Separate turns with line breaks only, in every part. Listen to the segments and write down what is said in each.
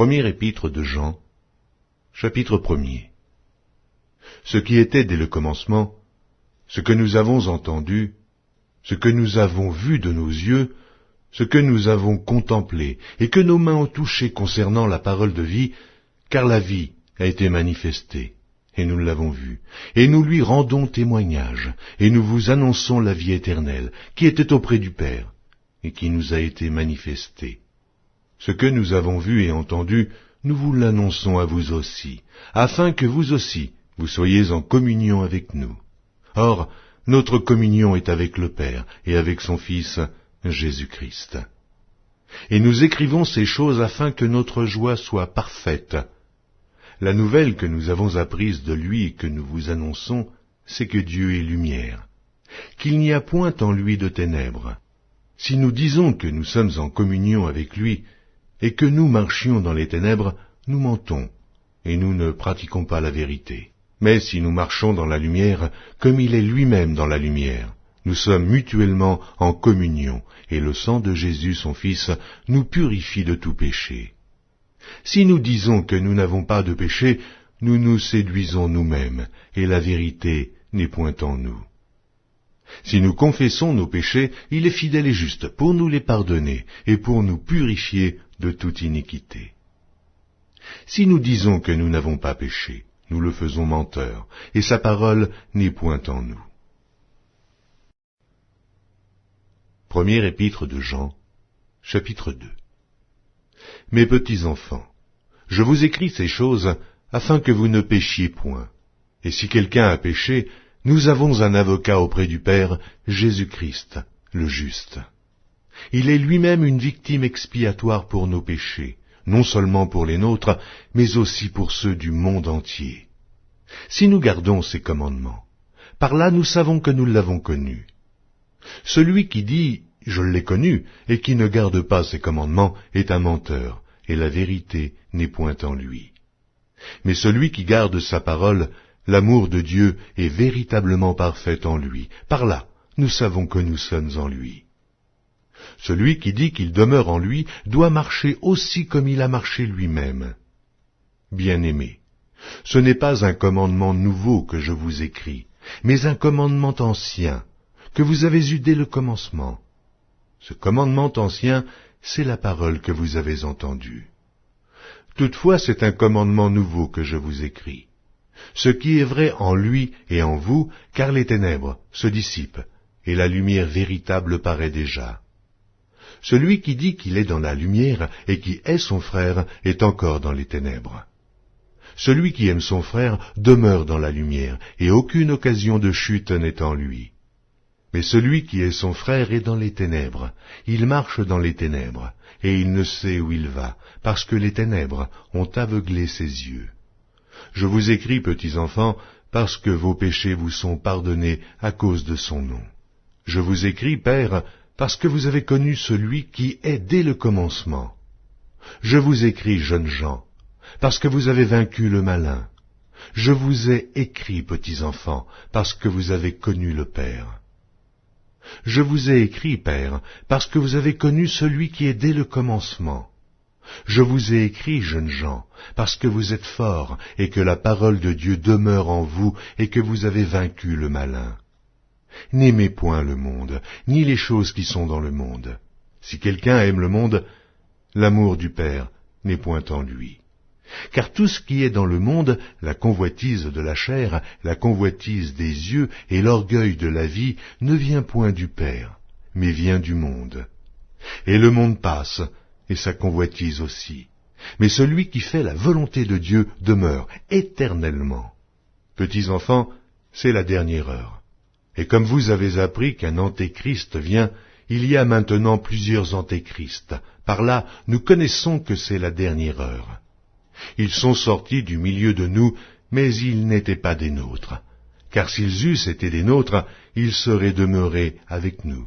Première épître de Jean, chapitre 1er. Ce qui était dès le commencement, ce que nous avons entendu, ce que nous avons vu de nos yeux, ce que nous avons contemplé et que nos mains ont touché concernant la parole de vie, car la vie a été manifestée, et nous l'avons vue, et nous lui rendons témoignage, et nous vous annonçons la vie éternelle, qui était auprès du Père, et qui nous a été manifestée. Ce que nous avons vu et entendu, nous vous l'annonçons à vous aussi, afin que vous aussi, vous soyez en communion avec nous. Or, notre communion est avec le Père et avec son Fils, Jésus-Christ. Et nous écrivons ces choses afin que notre joie soit parfaite. La nouvelle que nous avons apprise de lui et que nous vous annonçons, c'est que Dieu est lumière, qu'il n'y a point en lui de ténèbres. Si nous disons que nous sommes en communion avec lui, et que nous marchions dans les ténèbres, nous mentons, et nous ne pratiquons pas la vérité. Mais si nous marchons dans la lumière, comme il est lui-même dans la lumière, nous sommes mutuellement en communion, et le sang de Jésus, son Fils, nous purifie de tout péché. Si nous disons que nous n'avons pas de péché, nous nous séduisons nous-mêmes, et la vérité n'est point en nous. Si nous confessons nos péchés, il est fidèle et juste pour nous les pardonner et pour nous purifier de toute iniquité. Si nous disons que nous n'avons pas péché, nous le faisons menteur, et sa parole n'est point en nous. Première épître de Jean, chapitre 2. Mes petits enfants, je vous écris ces choses afin que vous ne péchiez point. Et si quelqu'un a péché, nous avons un avocat auprès du Père, Jésus-Christ, le juste. Il est lui-même une victime expiatoire pour nos péchés, non seulement pour les nôtres, mais aussi pour ceux du monde entier. Si nous gardons ses commandements, par là nous savons que nous l'avons connu. Celui qui dit « je l'ai connu » et qui ne garde pas ses commandements est un menteur, et la vérité n'est point en lui. Mais celui qui garde sa parole, l'amour de Dieu est véritablement parfait en lui. Par là, nous savons que nous sommes en lui. Celui qui dit qu'il demeure en lui doit marcher aussi comme il a marché lui-même. Bien-aimés, ce n'est pas un commandement nouveau que je vous écris, mais un commandement ancien, que vous avez eu dès le commencement. Ce commandement ancien, c'est la parole que vous avez entendue. Toutefois, c'est un commandement nouveau que je vous écris. Ce qui est vrai en lui et en vous, car les ténèbres se dissipent, et la lumière véritable paraît déjà. Celui qui dit qu'il est dans la lumière et qui est son frère est encore dans les ténèbres. Celui qui aime son frère demeure dans la lumière, et aucune occasion de chute n'est en lui. Mais celui qui est son frère est dans les ténèbres, il marche dans les ténèbres, et il ne sait où il va, parce que les ténèbres ont aveuglé ses yeux. Je vous écris, petits enfants, parce que vos péchés vous sont pardonnés à cause de son nom. Je vous écris, Père, parce que vous avez connu celui qui est dès le commencement. Je vous écris, jeunes gens, parce que vous avez vaincu le malin. Je vous ai écrit, petits enfants, parce que vous avez connu le Père. Je vous ai écrit, Père, parce que vous avez connu celui qui est dès le commencement. Je vous ai écrit, jeunes gens, parce que vous êtes forts, et que la parole de Dieu demeure en vous, et que vous avez vaincu le malin. N'aimez point le monde, ni les choses qui sont dans le monde. Si quelqu'un aime le monde, l'amour du Père n'est point en lui. Car tout ce qui est dans le monde, la convoitise de la chair, la convoitise des yeux et l'orgueil de la vie, ne vient point du Père, mais vient du monde. Et le monde passe, et sa convoitise aussi. Mais celui qui fait la volonté de Dieu demeure éternellement. Petits enfants, c'est la dernière heure. Et comme vous avez appris qu'un antéchrist vient, il y a maintenant plusieurs antéchrists. Par là, nous connaissons que c'est la dernière heure. Ils sont sortis du milieu de nous, mais ils n'étaient pas des nôtres. Car s'ils eussent été des nôtres, ils seraient demeurés avec nous.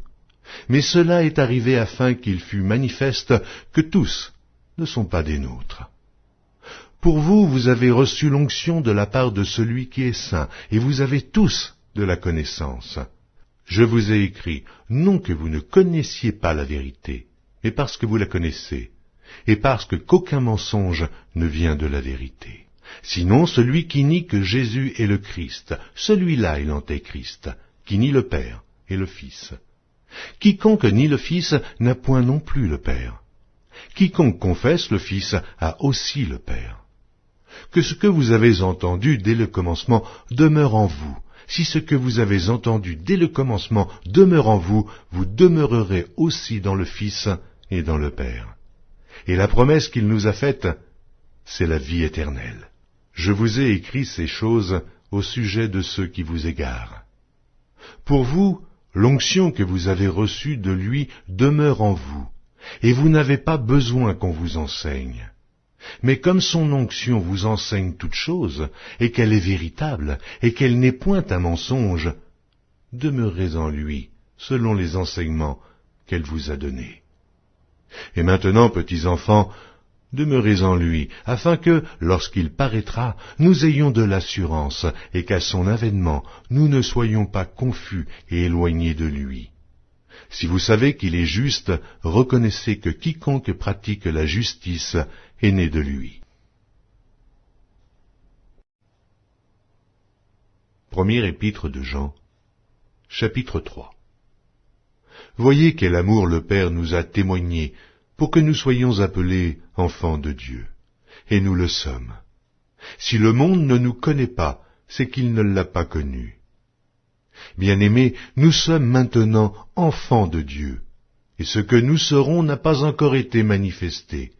Mais cela est arrivé afin qu'il fût manifeste que tous ne sont pas des nôtres. Pour vous, vous avez reçu l'onction de la part de celui qui est saint, et vous avez tous de la connaissance. Je vous ai écrit, non que vous ne connaissiez pas la vérité, mais parce que vous la connaissez, et parce qu'aucun mensonge ne vient de la vérité. Sinon, celui qui nie que Jésus est le Christ, celui-là est l'Antéchrist, qui nie le Père et le Fils. Quiconque nie le Fils n'a point non plus le Père. Quiconque confesse le Fils a aussi le Père. Que ce que vous avez entendu dès le commencement demeure en vous. Si ce que vous avez entendu dès le commencement demeure en vous, vous demeurerez aussi dans le Fils et dans le Père. Et la promesse qu'il nous a faite, c'est la vie éternelle. Je vous ai écrit ces choses au sujet de ceux qui vous égarent. Pour vous, l'onction que vous avez reçue de lui demeure en vous, et vous n'avez pas besoin qu'on vous enseigne. Mais comme son onction vous enseigne toutes choses, et qu'elle est véritable, et qu'elle n'est point un mensonge, demeurez en lui, selon les enseignements qu'elle vous a donnés. Et maintenant, petits enfants, demeurez en lui, afin que, lorsqu'il paraîtra, nous ayons de l'assurance, et qu'à son avènement, nous ne soyons pas confus et éloignés de lui. Si vous savez qu'il est juste, reconnaissez que quiconque pratique la justice est né de lui. Première épître de Jean, chapitre 3. Voyez quel amour le Père nous a témoigné pour que nous soyons appelés enfants de Dieu. Et nous le sommes. Si le monde ne nous connaît pas, c'est qu'il ne l'a pas connu. Bien-aimés, nous sommes maintenant enfants de Dieu, et ce que nous serons n'a pas encore été manifesté.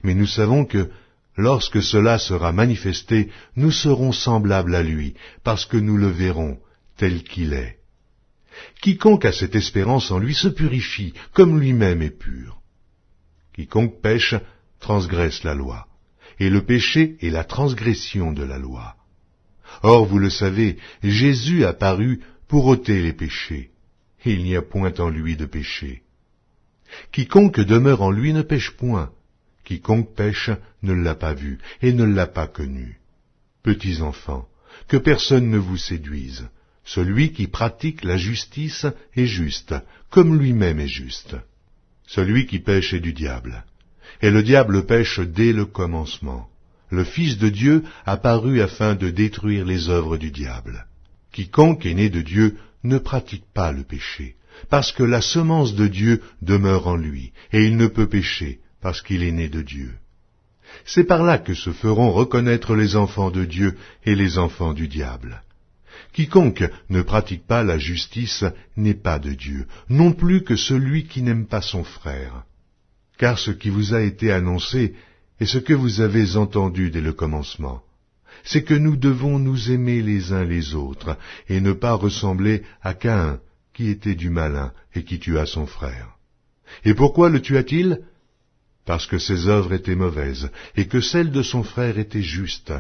Mais nous savons que, lorsque cela sera manifesté, nous serons semblables à lui, parce que nous le verrons tel qu'il est. Quiconque a cette espérance en lui se purifie, comme lui-même est pur. Quiconque pêche transgresse la loi, et le péché est la transgression de la loi. Or, vous le savez, Jésus apparut pour ôter les péchés, et il n'y a point en lui de péché. Quiconque demeure en lui ne pêche point, quiconque pêche ne l'a pas vu, et ne l'a pas connu. Petits enfants, que personne ne vous séduise. Celui qui pratique la justice est juste, comme lui-même est juste. Celui qui pêche est du diable, et le diable pêche dès le commencement. Le Fils de Dieu apparut afin de détruire les œuvres du diable. Quiconque est né de Dieu ne pratique pas le péché, parce que la semence de Dieu demeure en lui, et il ne peut pécher, parce qu'il est né de Dieu. C'est par là que se feront reconnaître les enfants de Dieu et les enfants du diable. Quiconque ne pratique pas la justice n'est pas de Dieu, non plus que celui qui n'aime pas son frère. Car ce qui vous a été annoncé et ce que vous avez entendu dès le commencement, c'est que nous devons nous aimer les uns les autres, et ne pas ressembler à Caïn, qui était du malin et qui tua son frère. Et pourquoi le tua-t-il? Parce que ses œuvres étaient mauvaises, et que celles de son frère étaient justes.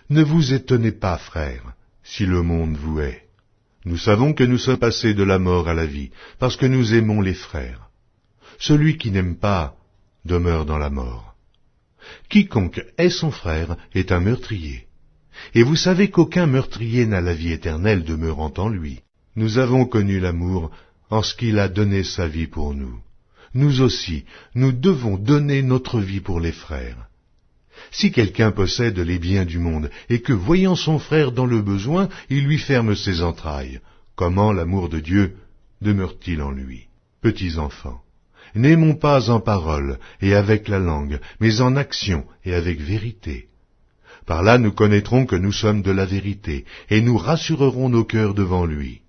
Ne vous étonnez pas, frères, si le monde vous hait. Nous savons que nous sommes passés de la mort à la vie, parce que nous aimons les frères. Celui qui n'aime pas demeure dans la mort. Quiconque hait son frère est un meurtrier. Et vous savez qu'aucun meurtrier n'a la vie éternelle demeurant en lui. Nous avons connu l'amour en ce qu'il a donné sa vie pour nous. Nous aussi, nous devons donner notre vie pour les frères. Si quelqu'un possède les biens du monde, et que, voyant son frère dans le besoin, il lui ferme ses entrailles, comment l'amour de Dieu demeure-t-il en lui? Petits enfants, n'aimons pas en parole et avec la langue, mais en action et avec vérité. Par là nous connaîtrons que nous sommes de la vérité, et nous rassurerons nos cœurs devant lui.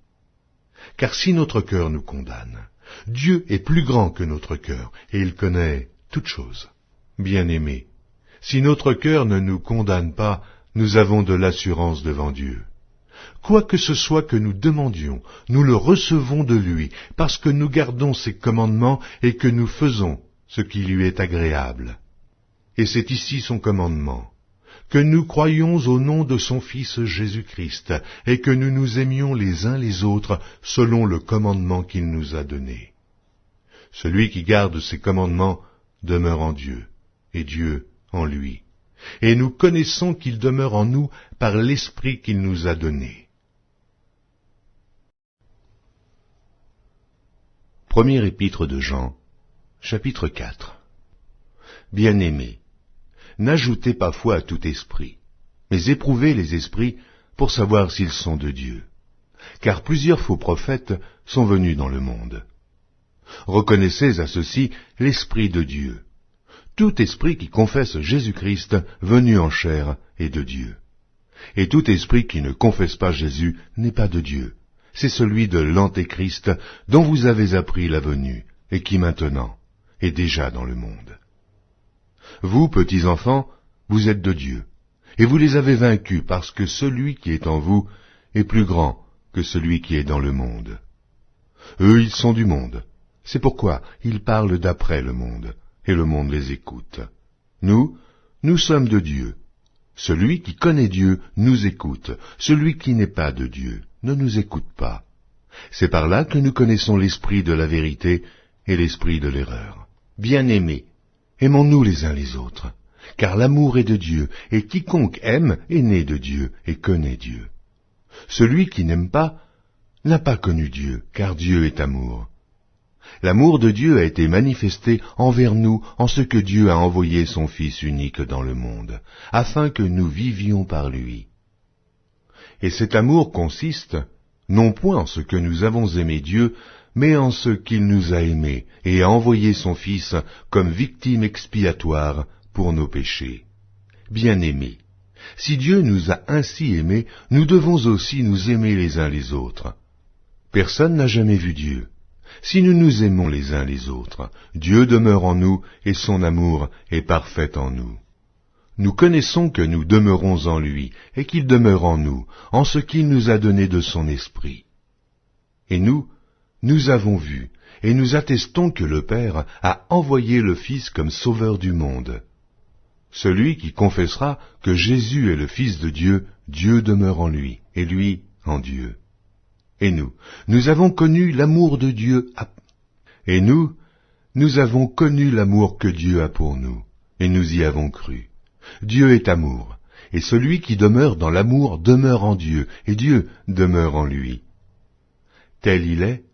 Car si notre cœur nous condamne, Dieu est plus grand que notre cœur, et il connaît toutes choses. Bien-aimés, si notre cœur ne nous condamne pas, nous avons de l'assurance devant Dieu. Quoi que ce soit que nous demandions, nous le recevons de lui, parce que nous gardons ses commandements et que nous faisons ce qui lui est agréable. Et c'est ici son commandement, que nous croyions au nom de son Fils Jésus-Christ, et que nous nous aimions les uns les autres selon le commandement qu'il nous a donné. Celui qui garde ses commandements demeure en Dieu, et Dieu en lui. Et nous connaissons qu'il demeure en nous par l'Esprit qu'il nous a donné. Première épître de Jean, chapitre 4. Bien-aimés, n'ajoutez pas foi à tout esprit, mais éprouvez les esprits pour savoir s'ils sont de Dieu. Car plusieurs faux prophètes sont venus dans le monde. Reconnaissez à ceci l'Esprit de Dieu. Tout esprit qui confesse Jésus-Christ venu en chair est de Dieu. Et tout esprit qui ne confesse pas Jésus n'est pas de Dieu. C'est celui de l'Antéchrist dont vous avez appris la venue, et qui maintenant est déjà dans le monde. Vous, petits enfants, vous êtes de Dieu, et vous les avez vaincus parce que celui qui est en vous est plus grand que celui qui est dans le monde. Eux, ils sont du monde, c'est pourquoi ils parlent d'après le monde, et le monde les écoute. Nous sommes de Dieu. Celui qui connaît Dieu nous écoute, celui qui n'est pas de Dieu ne nous écoute pas. C'est par là que nous connaissons l'esprit de la vérité et l'esprit de l'erreur. Bien-aimés, aimons-nous les uns les autres, car l'amour est de Dieu, et quiconque aime est né de Dieu et connaît Dieu. Celui qui n'aime pas n'a pas connu Dieu, car Dieu est amour. L'amour de Dieu a été manifesté envers nous en ce que Dieu a envoyé son Fils unique dans le monde, afin que nous vivions par lui. Et cet amour consiste, non point en ce que nous avons aimé Dieu, mais en ce qu'il nous a aimés et a envoyé son Fils comme victime expiatoire pour nos péchés. Bien-aimés, si Dieu nous a ainsi aimés, nous devons aussi nous aimer les uns les autres. Personne n'a jamais vu Dieu. Si nous nous aimons les uns les autres, Dieu demeure en nous et son amour est parfait en nous. Nous connaissons que nous demeurons en lui et qu'il demeure en nous, en ce qu'il nous a donné de son esprit. Et nous avons vu et nous attestons que le Père a envoyé le Fils comme sauveur du monde. Celui qui confessera que Jésus est le Fils de Dieu, Dieu demeure en lui et lui en Dieu. Et nous avons connu l'amour de Dieu. Et nous avons connu l'amour que Dieu a pour nous, et nous y avons cru. Dieu est amour, et celui qui demeure dans l'amour demeure en Dieu, et Dieu demeure en lui. Tel il est,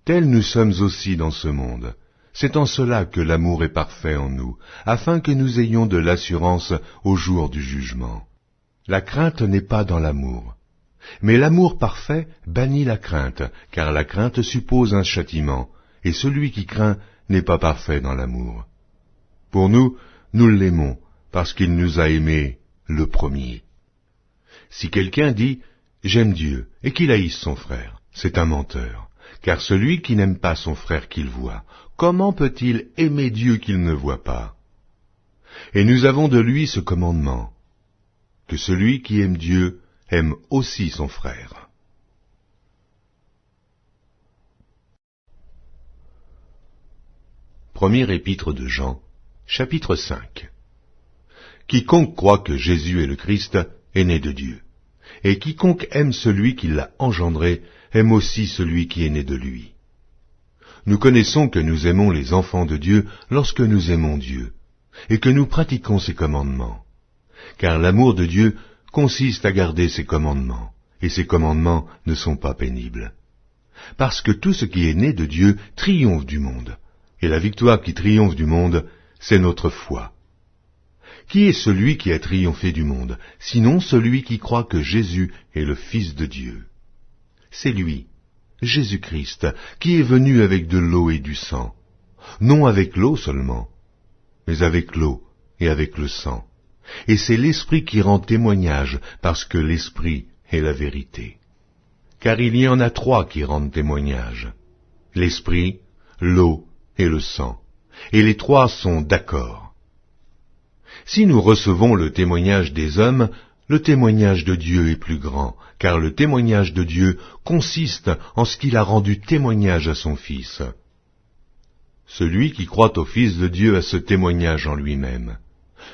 tel nous sommes aussi dans ce monde. C'est en cela que l'amour est parfait en nous, afin que nous ayons de l'assurance au jour du jugement. La crainte n'est pas dans l'amour. Mais l'amour parfait bannit la crainte, car la crainte suppose un châtiment, et celui qui craint n'est pas parfait dans l'amour. Pour nous l'aimons, parce qu'il nous a aimés le premier. Si quelqu'un dit « J'aime Dieu » et qu'il haïsse son frère, c'est un menteur, car celui qui n'aime pas son frère qu'il voit, comment peut-il aimer Dieu qu'il ne voit pas? Et nous avons de lui ce commandement, que celui qui aime Dieu aime aussi son frère. Premier épître de Jean, chapitre 5. Quiconque croit que Jésus est le Christ est né de Dieu, et quiconque aime celui qui l'a engendré aime aussi celui qui est né de lui. Nous connaissons que nous aimons les enfants de Dieu lorsque nous aimons Dieu, et que nous pratiquons ses commandements, car l'amour de Dieu consiste à garder ses commandements, et ses commandements ne sont pas pénibles. Parce que tout ce qui est né de Dieu triomphe du monde, et la victoire qui triomphe du monde, c'est notre foi. Qui est celui qui a triomphé du monde, sinon celui qui croit que Jésus est le Fils de Dieu? C'est lui, Jésus-Christ, qui est venu avec de l'eau et du sang, non avec l'eau seulement, mais avec l'eau et avec le sang. Et c'est l'Esprit qui rend témoignage, parce que l'Esprit est la vérité. Car il y en a trois qui rendent témoignage, l'Esprit, l'eau et le sang, et les trois sont d'accord. Si nous recevons le témoignage des hommes, le témoignage de Dieu est plus grand, car le témoignage de Dieu consiste en ce qu'il a rendu témoignage à son Fils. Celui qui croit au Fils de Dieu a ce témoignage en lui-même.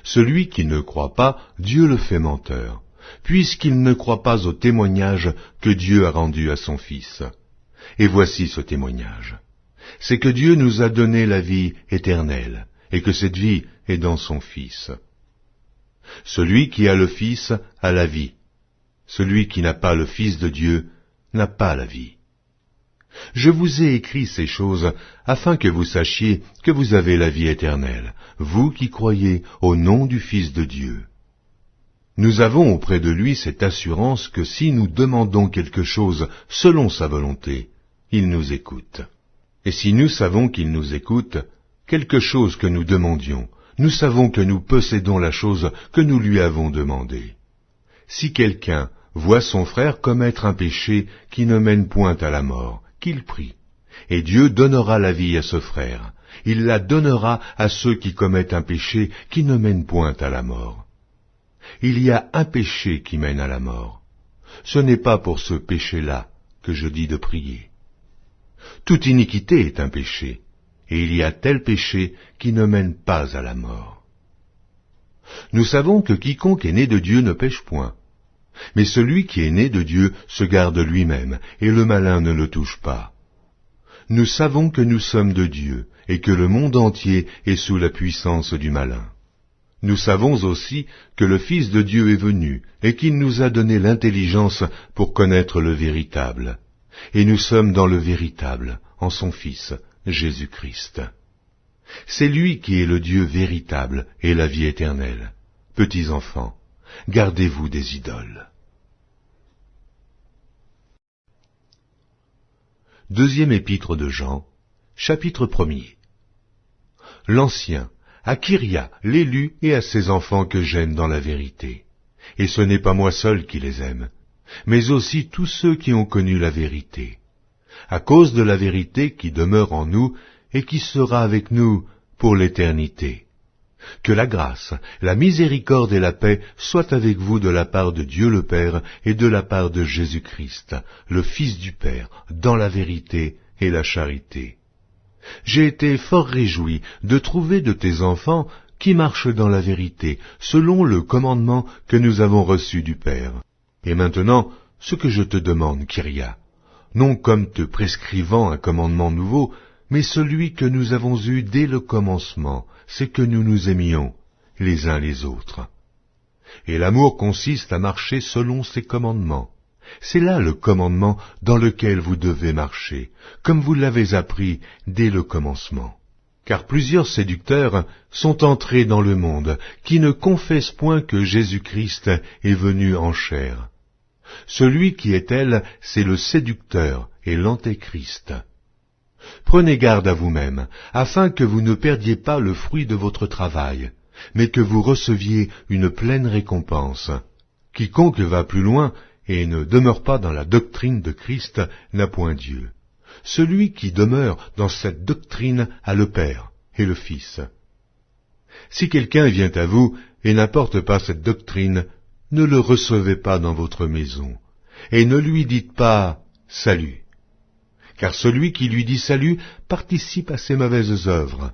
Celui qui ne croit pas, Dieu le fait menteur, puisqu'il ne croit pas au témoignage que Dieu a rendu à son Fils. Et voici ce témoignage. C'est que Dieu nous a donné la vie éternelle, et que cette vie est dans son Fils. Celui qui a le Fils a la vie. Celui qui n'a pas le Fils de Dieu n'a pas la vie. Je vous ai écrit ces choses afin que vous sachiez que vous avez la vie éternelle, vous qui croyez au nom du Fils de Dieu. Nous avons auprès de lui cette assurance que si nous demandons quelque chose selon sa volonté, il nous écoute. Et si nous savons qu'il nous écoute, quelque chose que nous demandions, nous savons que nous possédons la chose que nous lui avons demandée. Si quelqu'un voit son frère commettre un péché qui ne mène point à la mort, qu'il prie, et Dieu donnera la vie à ce frère. Il la donnera à ceux qui commettent un péché qui ne mène point à la mort. Il y a un péché qui mène à la mort. Ce n'est pas pour ce péché-là que je dis de prier. Toute iniquité est un péché, et il y a tel péché qui ne mène pas à la mort. Nous savons que quiconque est né de Dieu ne pêche point. Mais celui qui est né de Dieu se garde lui-même, et le malin ne le touche pas. Nous savons que nous sommes de Dieu, et que le monde entier est sous la puissance du malin. Nous savons aussi que le Fils de Dieu est venu, et qu'il nous a donné l'intelligence pour connaître le véritable. Et nous sommes dans le véritable, en son Fils, Jésus-Christ. C'est lui qui est le Dieu véritable et la vie éternelle. Petits enfants, gardez-vous des idoles. Deuxième épître de Jean, chapitre 1er. L'Ancien, à Kyria, l'élu, et à ses enfants que j'aime dans la vérité. Et ce n'est pas moi seul qui les aime, mais aussi tous ceux qui ont connu la vérité. À cause de la vérité qui demeure en nous et qui sera avec nous pour l'éternité. Que la grâce, la miséricorde et la paix soient avec vous de la part de Dieu le Père et de la part de Jésus-Christ, le Fils du Père, dans la vérité et la charité. J'ai été fort réjoui de trouver de tes enfants qui marchent dans la vérité, selon le commandement que nous avons reçu du Père. Et maintenant, ce que je te demande, Kyria, non comme te prescrivant un commandement nouveau, mais celui que nous avons eu dès le commencement, c'est que nous nous aimions les uns les autres. Et l'amour consiste à marcher selon ses commandements. C'est là le commandement dans lequel vous devez marcher, comme vous l'avez appris dès le commencement. Car plusieurs séducteurs sont entrés dans le monde, qui ne confessent point que Jésus-Christ est venu en chair. Celui qui est tel, c'est le séducteur et l'antéchrist. Prenez garde à vous-même, afin que vous ne perdiez pas le fruit de votre travail, mais que vous receviez une pleine récompense. Quiconque va plus loin et ne demeure pas dans la doctrine de Christ n'a point Dieu. Celui qui demeure dans cette doctrine a le Père et le Fils. Si quelqu'un vient à vous et n'apporte pas cette doctrine, ne le recevez pas dans votre maison, et ne lui dites pas « Salut », car celui qui lui dit « Salut » participe à ses mauvaises œuvres.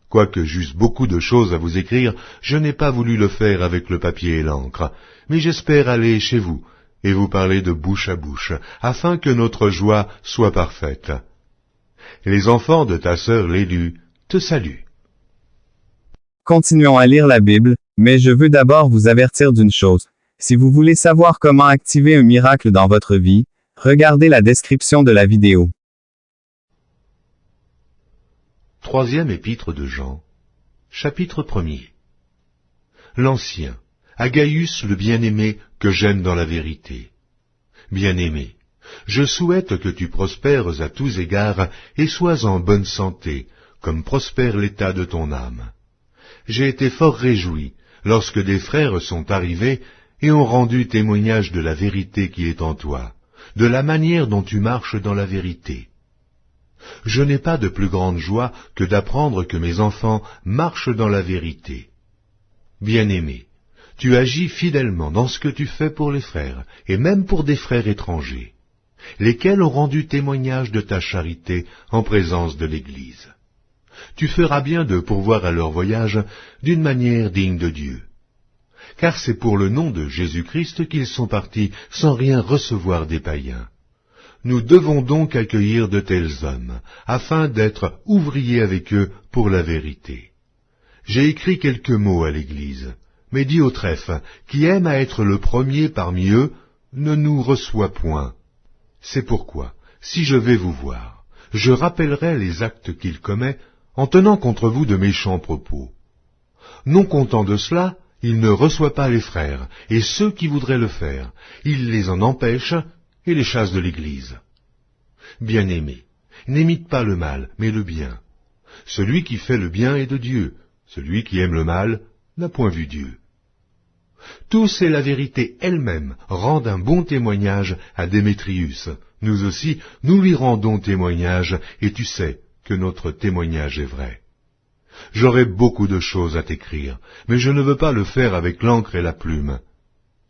Quoique j'eusse beaucoup de choses à vous écrire, je n'ai pas voulu le faire avec le papier et l'encre, mais j'espère aller chez vous et vous parler de bouche à bouche, afin que notre joie soit parfaite. Les enfants de ta sœur l'élue te saluent.
Continuons à lire la Bible, mais je veux d'abord vous avertir d'une chose. Si vous voulez savoir comment activer un miracle dans votre vie, regardez la description de la vidéo.
Troisième épître de Jean, chapitre 1er. L'Ancien, à Gaius le bien-aimé que j'aime dans la vérité. Bien-aimé, je souhaite que tu prospères à tous égards et sois en bonne santé, comme prospère l'état de ton âme. J'ai été fort réjoui lorsque des frères sont arrivés et ont rendu témoignage de la vérité qui est en toi, de la manière dont tu marches dans la vérité. Je n'ai pas de plus grande joie que d'apprendre que mes enfants marchent dans la vérité. Bien-aimé, tu agis fidèlement dans ce que tu fais pour les frères, et même pour des frères étrangers, lesquels ont rendu témoignage de ta charité en présence de l'Église. Tu feras bien de pourvoir à leur voyage d'une manière digne de Dieu. Car c'est pour le nom de Jésus-Christ qu'ils sont partis sans rien recevoir des païens. Nous devons donc accueillir de tels hommes, afin d'être ouvriers avec eux pour la vérité. J'ai écrit quelques mots à l'Église, mais Diotrephe, qui aime à être le premier parmi eux, ne nous reçoit point. C'est pourquoi, si je vais vous voir, je rappellerai les actes qu'il commet, en tenant contre vous de méchants propos. Non content de cela, il ne reçoit pas les frères, et ceux qui voudraient le faire, il les en empêche et les chasse de l'Église. Bien-aimés, n'imite pas le mal, mais le bien. Celui qui fait le bien est de Dieu, celui qui aime le mal n'a point vu Dieu. Tous et la vérité elle-même rendent un bon témoignage à Démétrius. Nous aussi, nous lui rendons témoignage, et tu sais que notre témoignage est vrai. J'aurais beaucoup de choses à t'écrire, mais je ne veux pas le faire avec l'encre et la plume.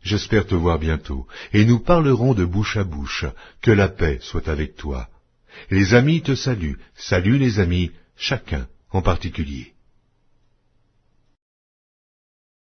J'espère te voir bientôt, et nous parlerons de bouche à bouche. Que la paix soit avec toi. Les amis te saluent, salue les amis, chacun en particulier.